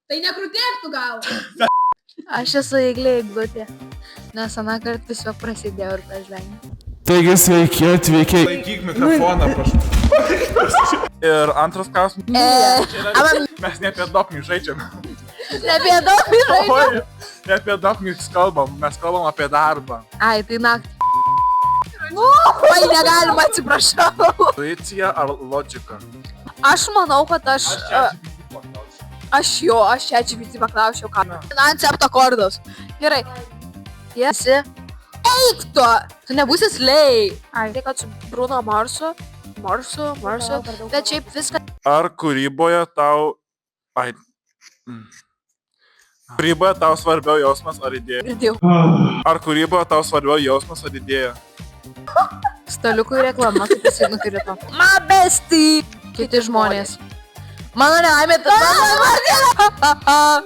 Tai nekrutėk tu gal. Aš esu Eglė Eglutė, nes anąkart tiesiog prasidėjo ir pražvengė. Taigi sveiki atvykę. Laikyk mikrofoną, prašau. Ir antras klausimas. Mes ne apie dopnių žaidžiam. Ne apie dopį žaidžiam. Oi, ne apie dopnių kalbam, mes kalbam apie darbą. Ai, tai naktį. Oi, negalima, atsiprašau. Intuicija ar logika? Aš manau, kad aš čia GPT paklausiau, ką. Financepto kordos. Gerai. Tiesi. Eik tu! Tu nebūsi slei. Ai. Tai kad su Bruno Marsu. Bet šiaip viską. Ar kūryboje tau... Ai. Kūryboje tau svarbiau jausmas ar idėja? Girdėjau. Ar kūryboje tau svarbiau jausmas ar idėja? Staliukui reklama, kaip jisai nukrito. Mabesti! Kiti žmonės. Mano nelaimė,